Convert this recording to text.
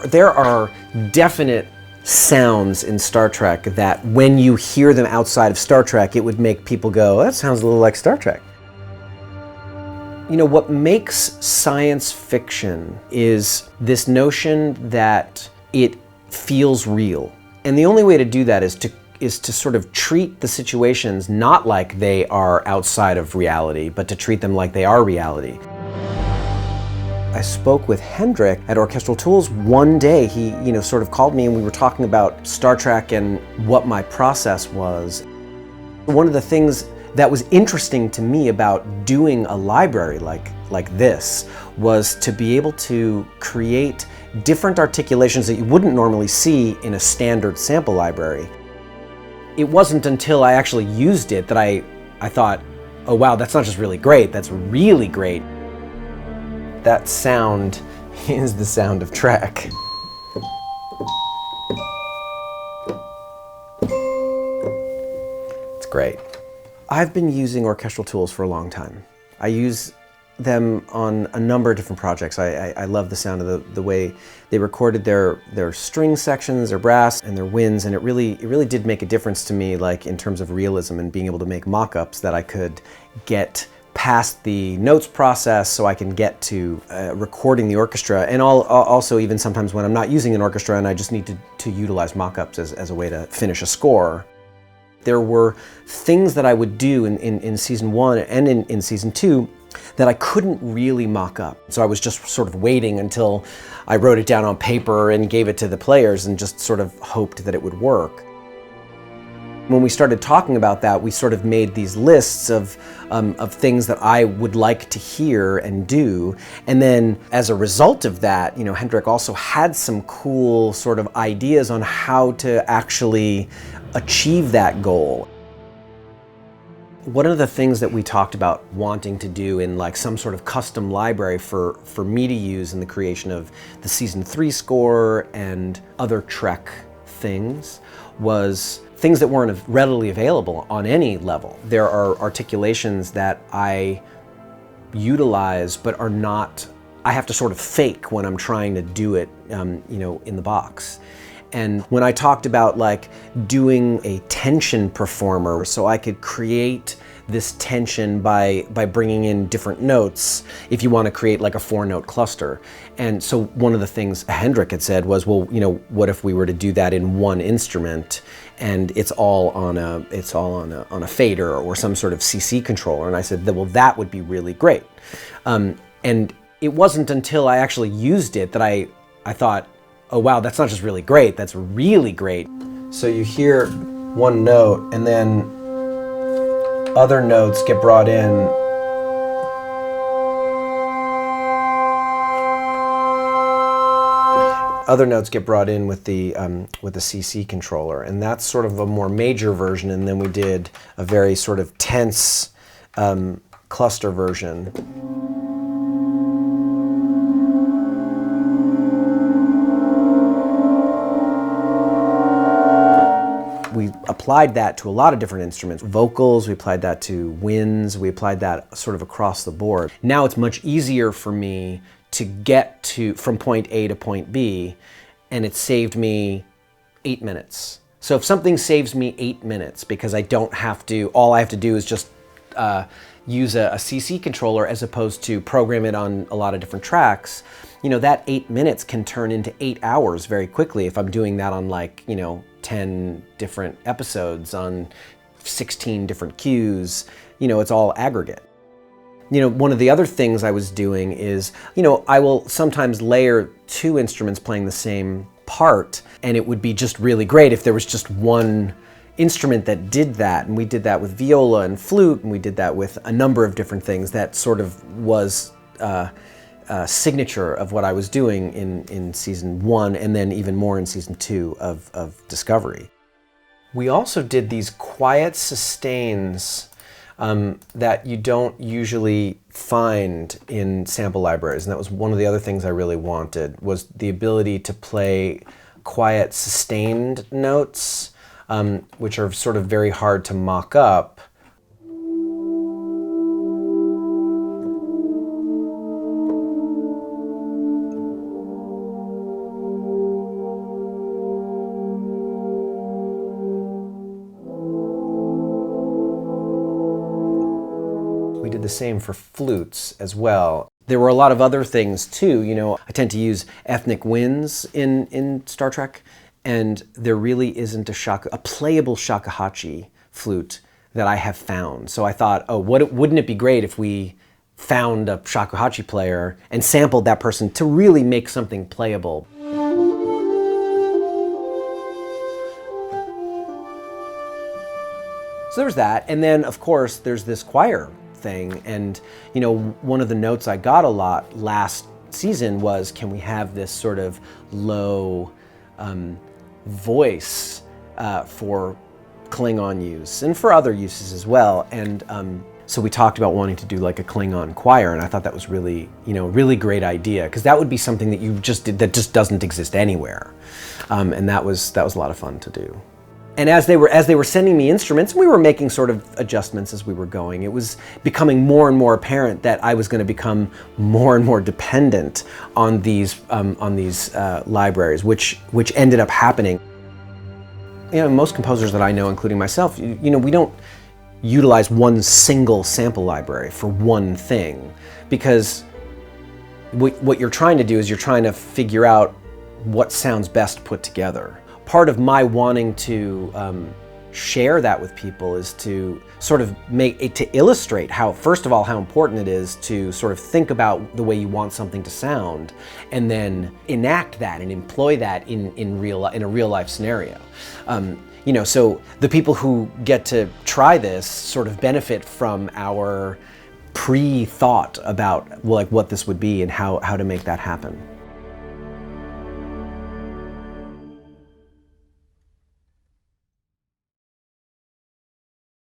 There are definite sounds in Star Trek that when you hear them outside of Star Trek, it would make people go, that sounds a little like Star Trek. You know, what makes science fiction is this notion that it feels real. And the only way to do that is to sort of treat the situations not like they are outside of reality, but to treat them like they are reality. I spoke with Hendrik at Orchestral Tools one day. He, sort of called me and we were talking about Star Trek and what my process was. One of the things that was interesting to me about doing a library like this was to be able to create different articulations that you wouldn't normally see in a standard sample library. It wasn't until I actually used it that I thought, oh wow, that's not just really great, that's really great. That sound is the sound of Trek. It's great. I've been using orchestral tools for a long time. I use them on a number of different projects. I love the sound of the way they recorded their string sections, their brass, and their winds, and it really did make a difference to me, like in terms of realism and being able to make mock-ups that I could get past the notes process so I can get to recording the orchestra, and also even sometimes when I'm not using an orchestra and I just need to utilize mock-ups as a way to finish a score. There were things that I would do in season 1 and in season 2 that I couldn't really mock up. So I was just sort of waiting until I wrote it down on paper and gave it to the players and just sort of hoped that it would work. When we started talking about that, we sort of made these lists of things that I would like to hear and do. And then as a result of that, Hendrik also had some cool sort of ideas on how to actually achieve that goal. One of the things that we talked about wanting to do in like some sort of custom library for me to use in the creation of the season 3 score and other Trek things was things that weren't readily available on any level. There are articulations that I utilize but are not, I have to sort of fake when I'm trying to do it, in the box. And when I talked about like doing a tension performer so I could create this tension by bringing in different notes if you want to create like a 4-note cluster. And so one of the things Hendrik had said was, well, what if we were to do that in one instrument and it's all on a fader or some sort of CC controller? And I said, well, that would be really great. And it wasn't until I actually used it that I thought, oh wow, that's not just really great, that's really great. So you hear one note and then other notes get brought in. Other notes get brought in with the CC controller, and that's sort of a more major version, and then we did a very sort of tense cluster version. We applied that to a lot of different instruments. Vocals, we applied that to winds, we applied that sort of across the board. Now it's much easier for me to get from point A to point B, and it saved me 8 minutes. So if something saves me 8 minutes because I don't have to, all I have to do is just use a CC controller as opposed to program it on a lot of different tracks, that 8 minutes can turn into 8 hours very quickly if I'm doing that on 10 different episodes on 16 different cues. It's all aggregate. One of the other things I was doing is, I will sometimes layer 2 instruments playing the same part, and it would be just really great if there was just one instrument that did that. And we did that with viola and flute, and we did that with a number of different things. That sort of was signature of what I was doing in season 1 and then even more in season 2 of Discovery. We also did these quiet sustains that you don't usually find in sample libraries, and that was one of the other things I really wanted, was the ability to play quiet sustained notes, which are sort of very hard to mock up. the same for flutes as well. There were a lot of other things too. You know, I tend to use ethnic winds in Star Trek, and there really isn't a playable shakuhachi flute that I have found. So I thought, oh, wouldn't it be great if we found a shakuhachi player and sampled that person to really make something playable. So there's that, and then of course there's this choir thing, and you know, one of the notes I got a lot last season was, can we have this sort of low voice for Klingon use and for other uses as well, and so we talked about wanting to do like a Klingon choir, and I thought that was really, you know, really great idea, because that would be something that you just did that just doesn't exist anywhere, and that was a lot of fun to do. And as they were sending me instruments, we were making sort of adjustments as we were going. It was becoming more and more apparent that I was going to become more and more dependent on these libraries, which ended up happening. You know, most composers that I know, including myself, you know, we don't utilize one single sample library for one thing, because what you're trying to do is you're trying to figure out what sounds best put together. Part of my wanting to share that with people is to sort of to illustrate how, first of all, how important it is to sort of think about the way you want something to sound, and then enact that and employ that in a real life scenario. You know, so the people who get to try this sort of benefit from our pre-thought about like what this would be and how to make that happen.